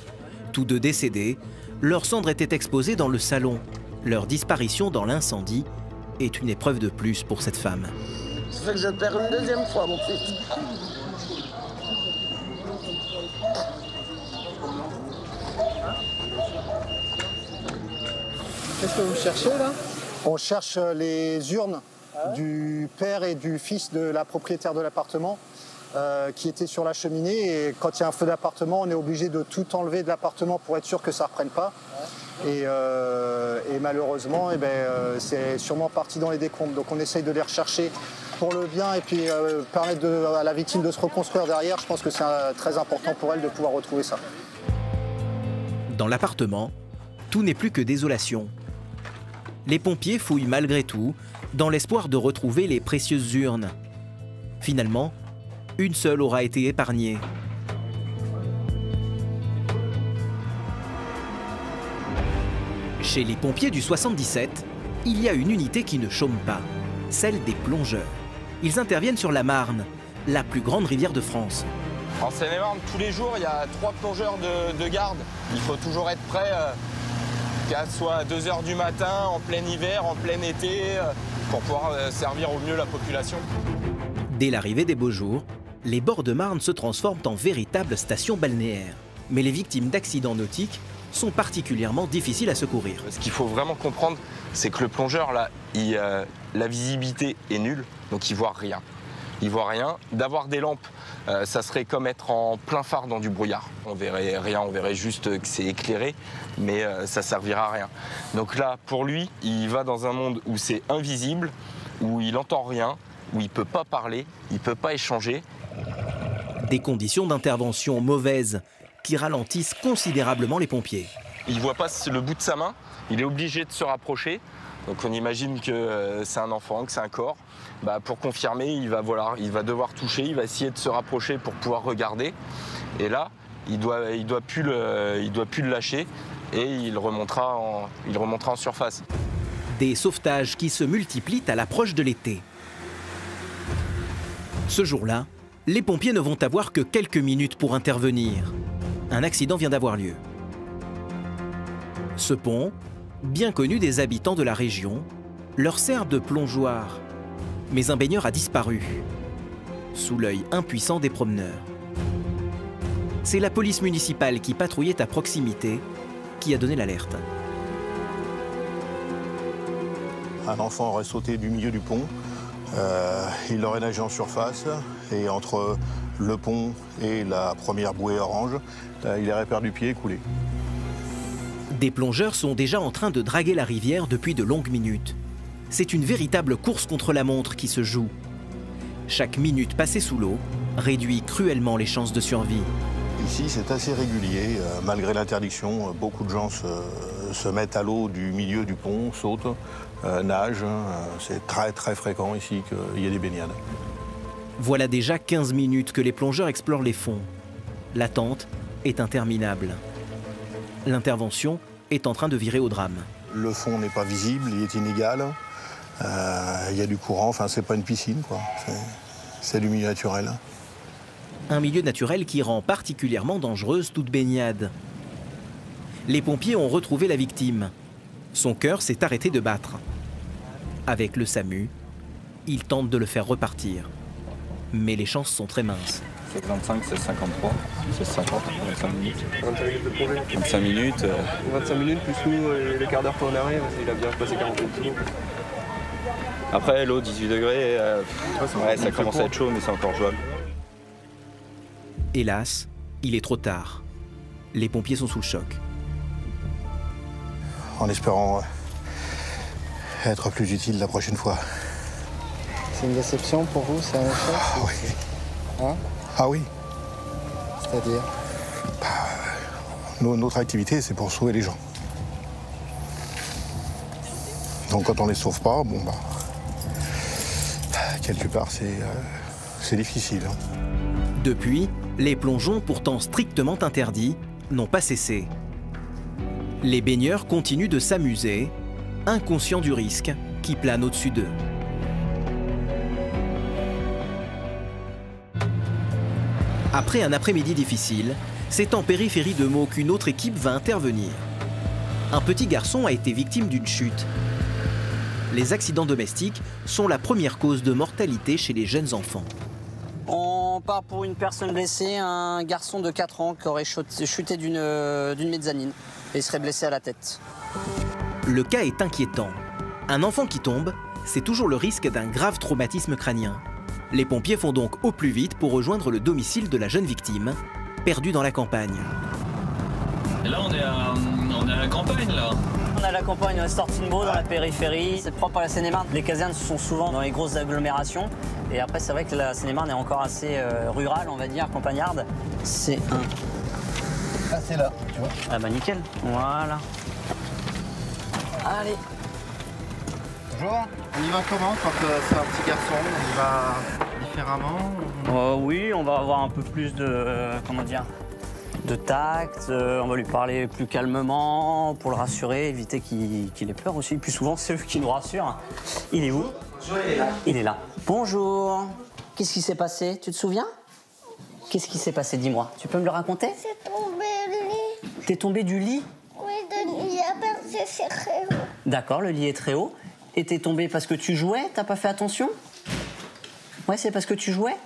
Tous deux décédés, leurs cendres étaient exposées dans le salon. Leur disparition dans l'incendie est une épreuve de plus pour cette femme. Ça fait que je perds une deuxième fois, mon fils. Qu'est-ce que vous cherchez là? On cherche les urnes du père et du fils de la propriétaire de l'appartement qui étaient sur la cheminée. Et quand il y a un feu d'appartement, on est obligé de tout enlever de l'appartement pour être sûr que ça ne reprenne pas. Et malheureusement, c'est sûrement parti dans les décombres. Donc on essaye de les rechercher pour le bien et puis permettre à la victime de se reconstruire derrière. Je pense que c'est très important pour elle de pouvoir retrouver ça. Dans l'appartement, tout n'est plus que désolation. Les pompiers fouillent malgré tout, dans l'espoir de retrouver les précieuses urnes. Finalement, une seule aura été épargnée. Chez les pompiers du 77, il y a une unité qui ne chôme pas, celle des plongeurs. Ils interviennent sur la Marne, la plus grande rivière de France. En Seine-et-Marne, tous les jours, il y a 3 plongeurs de garde. Il faut toujours être prêt, qu'à soit à 2 h du matin, en plein hiver, en plein été, pour pouvoir servir au mieux la population. Dès l'arrivée des beaux jours, les bords de Marne se transforment en véritables stations balnéaires. Mais les victimes d'accidents nautiques sont particulièrement difficiles à secourir. Ce qu'il faut vraiment comprendre, c'est que le plongeur, là, la visibilité est nulle, donc il ne voit rien. Il ne voit rien. D'avoir des lampes, ça serait comme être en plein phare dans du brouillard. On verrait rien, on verrait juste que c'est éclairé, mais ça ne servira à rien. Donc là, pour lui, il va dans un monde où c'est invisible, où il n'entend rien, où il ne peut pas parler, il ne peut pas échanger. Des conditions d'intervention mauvaises qui ralentissent considérablement les pompiers. Il ne voit pas le bout de sa main, il est obligé de se rapprocher. Donc on imagine que c'est un enfant, que c'est un corps. Pour confirmer, il va devoir toucher, il va essayer de se rapprocher pour pouvoir regarder. Et là, il doit plus le lâcher et il remontera en surface. Des sauvetages qui se multiplient à l'approche de l'été. Ce jour-là, les pompiers ne vont avoir que quelques minutes pour intervenir. Un accident vient d'avoir lieu. Ce pont, bien connu des habitants de la région, leur sert de plongeoir. Mais un baigneur a disparu, sous l'œil impuissant des promeneurs. C'est la police municipale qui patrouillait à proximité qui a donné l'alerte. Un enfant aurait sauté du milieu du pont, il aurait nagé en surface et entre le pont et la première bouée orange, il aurait perdu pied et coulé. Des plongeurs sont déjà en train de draguer la rivière depuis de longues minutes. C'est une véritable course contre la montre qui se joue. Chaque minute passée sous l'eau réduit cruellement les chances de survie. Ici, c'est assez régulier. Malgré l'interdiction, beaucoup de gens se mettent à l'eau du milieu du pont, sautent, nagent. C'est très très fréquent ici qu'il y ait des baignades. Voilà déjà 15 minutes que les plongeurs explorent les fonds. L'attente est interminable. L'intervention est en train de virer au drame. Le fond n'est pas visible, il est inégal. Il y a du courant, enfin c'est pas une piscine, quoi. C'est du milieu naturel. Un milieu naturel qui rend particulièrement dangereuse toute baignade. Les pompiers ont retrouvé la victime. Son cœur s'est arrêté de battre. Avec le SAMU, ils tentent de le faire repartir. Mais les chances sont très minces. 16,25, 16,53, 16,50, 25 minutes. 25 minutes de plongée. 25 minutes. 25 minutes plus nous, les quarts d'heure qu'on arrive, il a bien passé 40 minutes. Après, l'eau, 18 degrés, ça commence à être chaud, mais c'est encore jouable. Hélas, il est trop tard. Les pompiers sont sous le choc. En espérant être plus utile la prochaine fois. C'est une déception pour vous, c'est un échec? Oui. Hein? Ah oui. C'est-à-dire? Notre activité, c'est pour sauver les gens. Donc quand on les sauve pas, quelque part, c'est difficile. Depuis, les plongeons, pourtant strictement interdits, n'ont pas cessé. Les baigneurs continuent de s'amuser, inconscients du risque qui plane au-dessus d'eux. Après un après-midi difficile, c'est en périphérie de Meaux qu'une autre équipe va intervenir. Un petit garçon a été victime d'une chute. Les accidents domestiques sont la première cause de mortalité chez les jeunes enfants. On part pour une personne blessée, un garçon de 4 ans qui aurait chuté d'une mezzanine et serait blessé à la tête. Le cas est inquiétant. Un enfant qui tombe, c'est toujours le risque d'un grave traumatisme crânien. Les pompiers font donc au plus vite pour rejoindre le domicile de la jeune victime, perdue dans la campagne. Et là, on est à la campagne, là. On est à la campagne, on est sorti de Meaux dans la périphérie. C'est propre à la Seine-et-Marne. Les casernes sont souvent dans les grosses agglomérations. Et après, c'est vrai que la Seine-et-Marne est encore assez rurale, on va dire, campagnarde. C'est un... Ah, c'est là, tu vois. Ah bah nickel, voilà. Allez. Bonjour. On y va comment quand c'est un petit garçon? On y va différemment? Oui, on va avoir un peu plus de... comment dire, de tact. On va lui parler plus calmement pour le rassurer, éviter qu'il ait peur aussi. Plus souvent, c'est eux qui nous rassurent. Il est où? Bonjour, il est là. Il est là. Bonjour. Qu'est-ce qui s'est passé? Tu te souviens? Qu'est-ce qui s'est passé? Dis-moi. Tu peux me le raconter? C'est tombé du lit. T'es tombé du lit? Oui, il y a percé, c'est très haut. D'accord, le lit est très haut. Et t'es tombé parce que tu jouais? T'as pas fait attention? Ouais, c'est parce que tu jouais?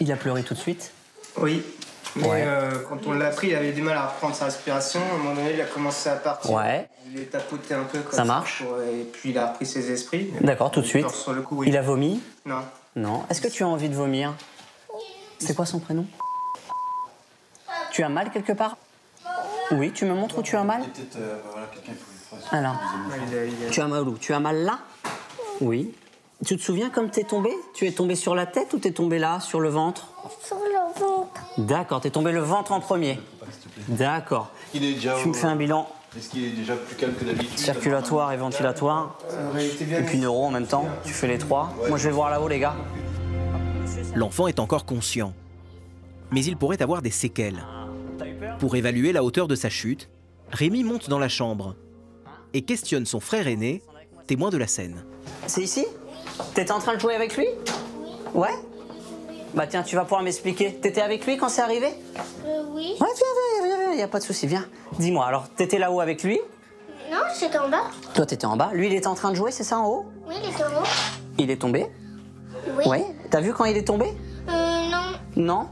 Il a pleuré tout de suite? Oui. Mais Ouais. Quand on l'a pris, il avait du mal à reprendre sa respiration. À un moment donné, il a commencé à partir. Ouais. Il est tapoté un peu comme Ça marche. Et puis il a repris ses esprits. D'accord, tout de suite. Sur le coup, oui. Il a vomi? Non. Non. Est-ce que tu as envie de vomir? C'est quoi son prénom? Tu as mal quelque part? Oui, tu me montres où tu as mal? Alors, tu as mal où? Tu as mal là? Oui. Tu te souviens comme t'es tombé? Tu es tombé sur la tête ou t'es tombé là, sur le ventre? Sur le ventre. D'accord, t'es tombé le ventre en premier. D'accord. Il est déjà Tu me fais un bilan Est-ce qu'il est déjà plus calme que d'habitude? circulatoire et ventilatoire. Et puis neuro en même temps. Tu fais les trois. Moi, je vais voir là-haut, les gars. L'enfant est encore conscient, mais il pourrait avoir des séquelles. Pour évaluer la hauteur de sa chute, Rémi monte dans la chambre et questionne son frère aîné, témoin de la scène. C'est ici? T'étais en train de jouer avec lui? Ouais? Bah tiens, tu vas pouvoir m'expliquer. T'étais avec lui quand c'est arrivé? Oui. Ouais, viens, y a pas de souci, viens. Dis-moi, alors, t'étais là-haut avec lui? Non, j'étais en bas. Toi, t'étais en bas. Lui, il était en train de jouer, c'est ça, en haut? Oui, il était en haut. Il est tombé? Oui. Ouais. T'as vu quand il est tombé? Non. Non?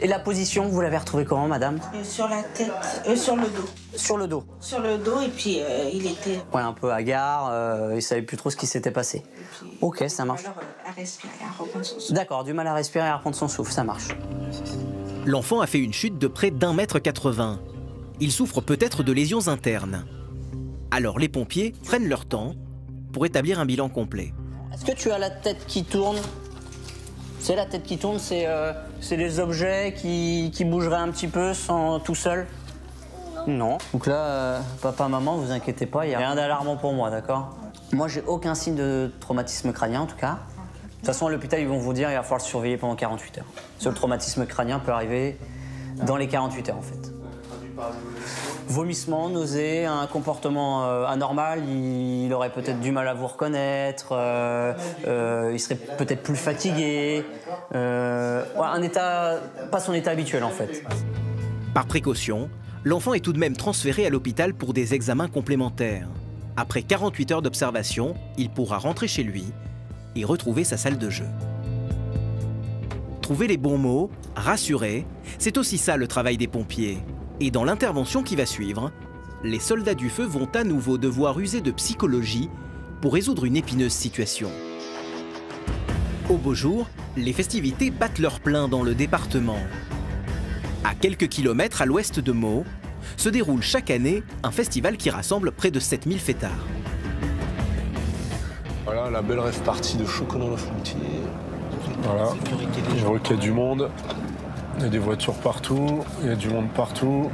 Et la position, vous l'avez retrouvée comment, madame? Sur la tête, sur le dos. Sur le dos? Sur le dos, et puis il était... Ouais, un peu hagard, il savait plus trop ce qui s'était passé. Ok, ça marche. Alors, à respirer, à reprendre son souffle. D'accord, du mal à respirer et à reprendre son souffle, ça marche. L'enfant a fait une chute de près d'1,80 m. Il souffre peut-être de lésions internes. Alors les pompiers prennent leur temps pour établir un bilan complet. Est-ce que tu as la tête qui tourne? C'est la tête qui tourne, c'est des objets qui bougeraient un petit peu tout seul? Non. Donc là, papa, maman, vous inquiétez pas, il n'y a rien d'alarmant pour moi, d'accord? Moi, j'ai aucun signe de traumatisme crânien, en tout cas. De toute façon, à l'hôpital, ils vont vous dire qu'il va falloir le surveiller pendant 48 heures. Parce que le traumatisme crânien peut arriver dans les 48 heures, en fait. Vomissement, nausée, un comportement anormal, il aurait peut-être du mal à vous reconnaître, il serait peut-être plus fatigué, un état, pas son état habituel en fait. Par précaution, l'enfant est tout de même transféré à l'hôpital pour des examens complémentaires. Après 48 heures d'observation, il pourra rentrer chez lui et retrouver sa salle de jeu. Trouver les bons mots, rassurer, c'est aussi ça le travail des pompiers. Et dans l'intervention qui va suivre, les soldats du feu vont à nouveau devoir user de psychologie pour résoudre une épineuse situation. Au beau jour, les festivités battent leur plein dans le département. À quelques kilomètres à l'ouest de Meaux, se déroule chaque année un festival qui rassemble près de 7000 fêtards. Voilà la belle rêve partie de Chauconon-la-Frontière. Voilà, je vois qu'il y a du monde. Il y a des voitures partout, il y a du monde partout.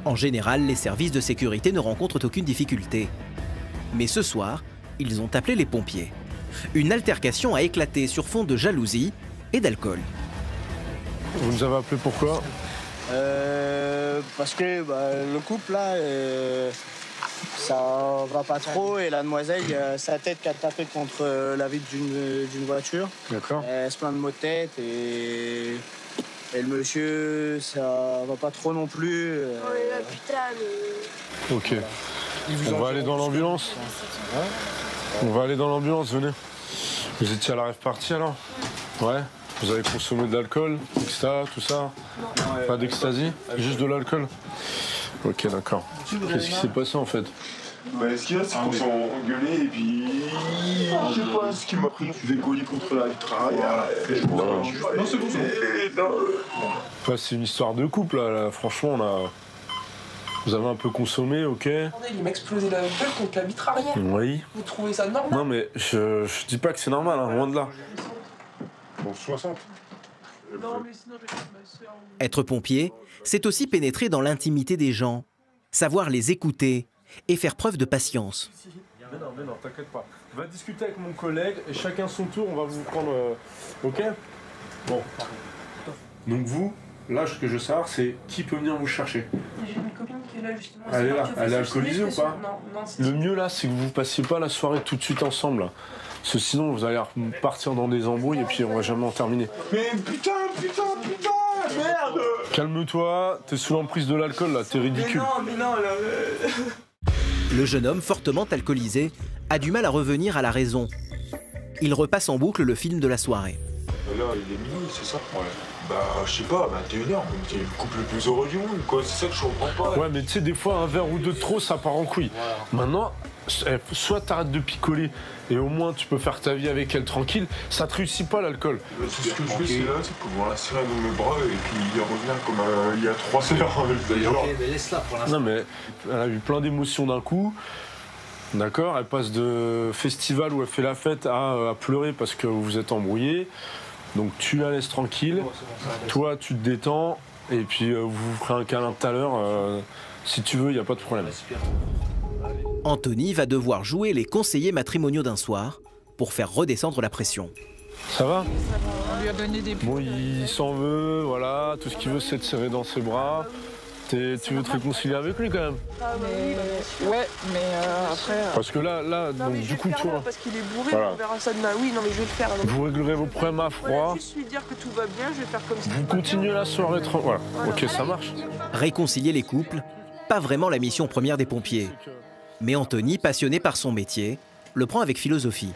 En général, les services de sécurité ne rencontrent aucune difficulté. Mais ce soir, ils ont appelé les pompiers. Une altercation a éclaté sur fond de jalousie et d'alcool. Vous nous avez appelé pourquoi? Parce que le couple là, ça va pas trop et la demoiselle, il y a sa tête qui a tapé contre la vitre d'une voiture. D'accord. Elle se plaint de maux de tête et le monsieur, ça va pas trop non plus. Ok. On va aller dans l'ambulance. On va aller dans l'ambulance, venez. Vous étiez à la rêve partie alors? Ouais. Vous avez consommé de l'alcool, extra, tout ça? Non. Pas d'ecstasy? Juste de l'alcool? Ok, d'accord. Qu'est-ce qui s'est passé en fait? Bah, ce qu'il y a, c'est qu'on s'est engueulé et puis. Je sais pas ce qui m'a pris. Je vais coller contre la vitre arrière. Non, c'est bon, c'est bon. Enfin, c'est une histoire de couple là. Franchement, on a. Vous avez un peu consommé, ok? Il m'a explosé la gueule contre la vitre arrière. Oui. Vous trouvez ça normal? Non, mais je dis pas que c'est normal, hein, loin de là. Bon, 60. Être pompier, c'est aussi pénétrer dans l'intimité des gens, savoir les écouter et faire preuve de patience. Mais non, t'inquiète pas. On va discuter avec mon collègue et chacun son tour, on va vous prendre... Ok? Bon. Donc vous, là, ce que je veux savoir, c'est qui peut venir vous chercher? J'ai une copine qui est là, justement. Elle est là, elle est alcoolisée ou pas? Non, le mieux, là, c'est que vous passiez pas la soirée tout de suite ensemble. Là. Parce que sinon, vous allez partir dans des embrouilles et puis on va jamais en terminer. Mais putain, merde! Calme-toi, t'es sous l'emprise de l'alcool, là, t'es ridicule. Mais non, là... Le jeune homme, fortement alcoolisé, a du mal à revenir à la raison. Il repasse en boucle le film de la soirée. Là, il est minuit, c'est ça? Ouais. Bah, je sais pas, 21h, c'est le couple le plus heureux du monde, quoi. C'est ça que je comprends pas. Ouais, mais tu sais, des fois, un verre ou deux de trop, ça part en couille. Voilà. Maintenant, soit t'arrêtes de picoler et au moins tu peux faire ta vie avec elle tranquille, ça te réussit pas l'alcool. C'est ce que je fais, c'est là, c'est pour voir la sirène dans mes bras et puis revenir comme il y a 3 heures d'ailleurs. Ok, mais laisse-la pour l'instant. Non, mais elle a eu plein d'émotions d'un coup. D'accord, elle passe de festival où elle fait la fête à pleurer parce que vous vous êtes embrouillés. Donc tu la laisses tranquille, toi tu te détends et puis vous vous ferez un câlin tout à l'heure. Si tu veux, il n'y a pas de problème. Anthony va devoir jouer les conseillers matrimoniaux d'un soir pour faire redescendre la pression. Ça va? On lui a donné des... Bon, il s'en veut, voilà, tout ce qu'il veut c'est te serrer dans ses bras. Tu veux te réconcilier avec lui quand même? Ouais, mais après... Parce que là non, donc mais du coup toi... Parce qu'il est bourré, voilà. On verra ça demain. Oui, non mais je vais le faire. Vous réglerez vos problèmes à froid. Voilà, juste lui dire que tout va bien, je vais faire comme ça. Vous continuez la soirée tranquille. Voilà, ok, ça marche. Réconcilier les couples, pas vraiment la mission première des pompiers. Mais Anthony, passionné par son métier, le prend avec philosophie.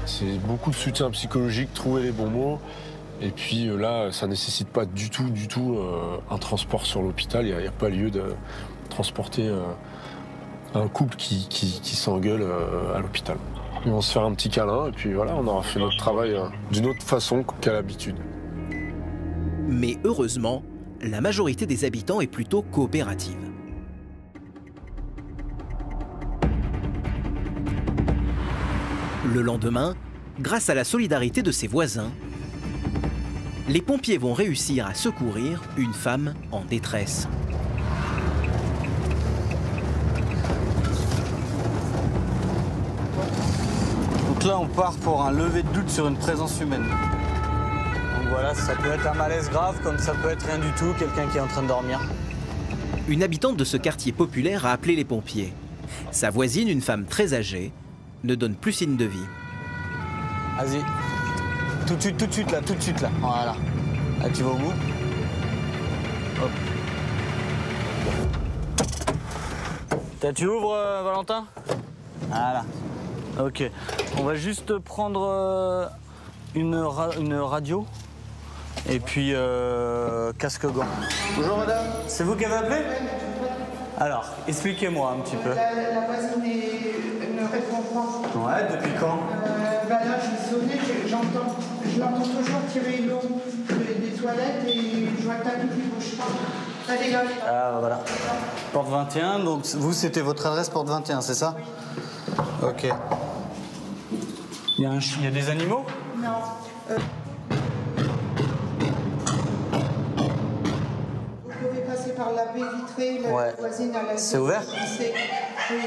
C'est beaucoup de soutien psychologique, trouver les bons mots. Et puis là, ça nécessite pas du tout un transport sur l'hôpital. Il n'y a pas lieu de transporter un couple qui s'engueule à l'hôpital. Ils vont se faire un petit câlin et puis voilà, on aura fait notre travail d'une autre façon qu'à l'habitude. Mais heureusement, la majorité des habitants est plutôt coopérative. Le lendemain, grâce à la solidarité de ses voisins, les pompiers vont réussir à secourir une femme en détresse. Donc là, on part pour un lever de doute sur une présence humaine. Donc voilà, ça peut être un malaise grave, comme ça peut être rien du tout, quelqu'un qui est en train de dormir. Une habitante de ce quartier populaire a appelé les pompiers. Sa voisine, une femme très âgée, ne donne plus signe de vie. Vas-y. Tout de suite là. Voilà. Là, tu vas au bout. Hop. Tu ouvres, Valentin? Voilà. Ok. On va juste prendre une radio et puis casque-gants. Bonjour madame. C'est vous qui avez appelé? Alors, expliquez-moi un petit peu. La voisine ne répond pas. Ouais, depuis quand? Là, j'ai sonné, je l'entends toujours tirer l'eau des toilettes et je vois que ta pipi bouge pas. Ça dégage. Ah, voilà. Porte 21, donc vous, c'était votre adresse Porte 21, c'est ça? Oui. Ok. Il y a des animaux? Non. Vous pouvez passer par la baie vitrée, la voisine à la... C'est ouvert? Oui.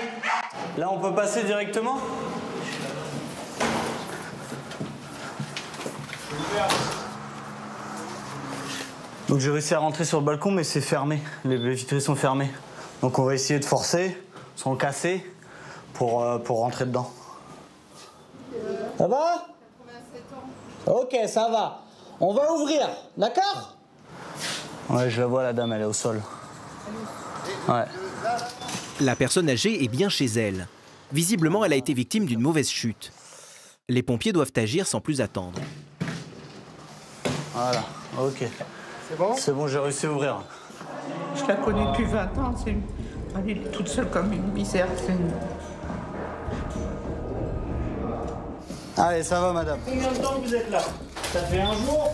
Là, on peut passer directement? Donc j'ai réussi à rentrer sur le balcon, mais c'est fermé. Les baies vitrées sont fermées. Donc on va essayer de forcer. sont cassés pour rentrer dedans. Ça va? Ok, ça va. On va ouvrir, d'accord? Ouais, je la vois, la dame, elle est au sol. Ouais. La personne âgée est bien chez elle. Visiblement, elle a été victime d'une mauvaise chute. Les pompiers doivent agir sans plus attendre. Voilà, ok. C'est bon? C'est bon, j'ai réussi à ouvrir. Je la connais depuis 20 ans. Elle est toute seule comme une misère. Allez, ça va, madame. Combien de temps que vous êtes là? Ça fait un jour.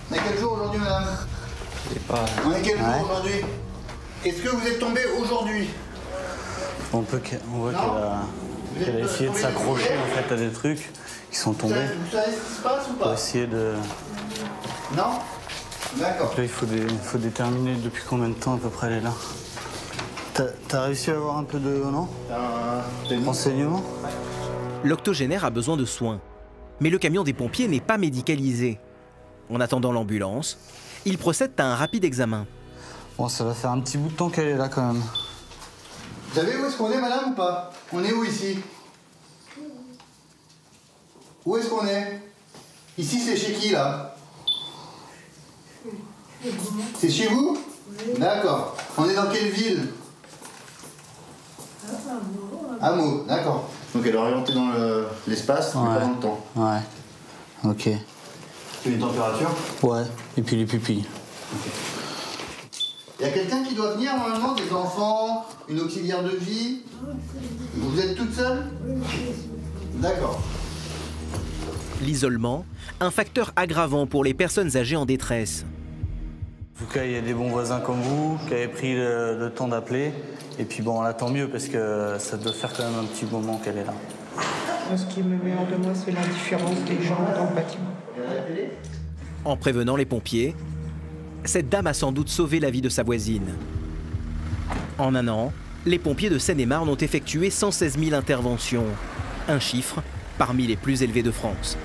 On est quel jour aujourd'hui, madame? On est quel jour aujourd'hui? Est-ce que vous êtes tombé aujourd'hui? On voit qu'elle a essayé de s'accrocher en fait à des trucs qui sont tombés. Vous savez ce qui se passe ou pas? Pour essayer de... Non? D'accord. Donc là, il faut déterminer depuis combien de temps à peu près elle est là. T'as réussi à avoir un peu de... non? Renseignements? L'octogénaire a besoin de soins. Mais le camion des pompiers n'est pas médicalisé. En attendant l'ambulance, il procède à un rapide examen. Bon, ça va faire un petit bout de temps qu'elle est là quand même. Vous savez où est-ce qu'on est, madame, ou pas? On est où ici? Où est-ce qu'on est? Ici, c'est chez qui, là? C'est chez vous? D'accord. On est dans quelle ville? Hameau, d'accord. Donc elle est orientée dans l'espace, mais pas dans le temps. Ouais. Ok. Une température? Ouais. Et puis les pupilles. Okay. Il y a quelqu'un qui doit venir normalement, des enfants, une auxiliaire de vie? Vous êtes toute seule? D'accord. L'isolement, un facteur aggravant pour les personnes âgées en détresse. En tout cas, il y a des bons voisins comme vous qui avaient pris le temps d'appeler. Et puis bon, là, tant mieux, parce que ça doit faire quand même un petit moment qu'elle est là. Ce qui me met hors de moi, c'est l'indifférence des gens dans le bâtiment. En prévenant les pompiers, cette dame a sans doute sauvé la vie de sa voisine. En un an, les pompiers de Seine-et-Marne ont effectué 116 000 interventions, un chiffre parmi les plus élevés de France.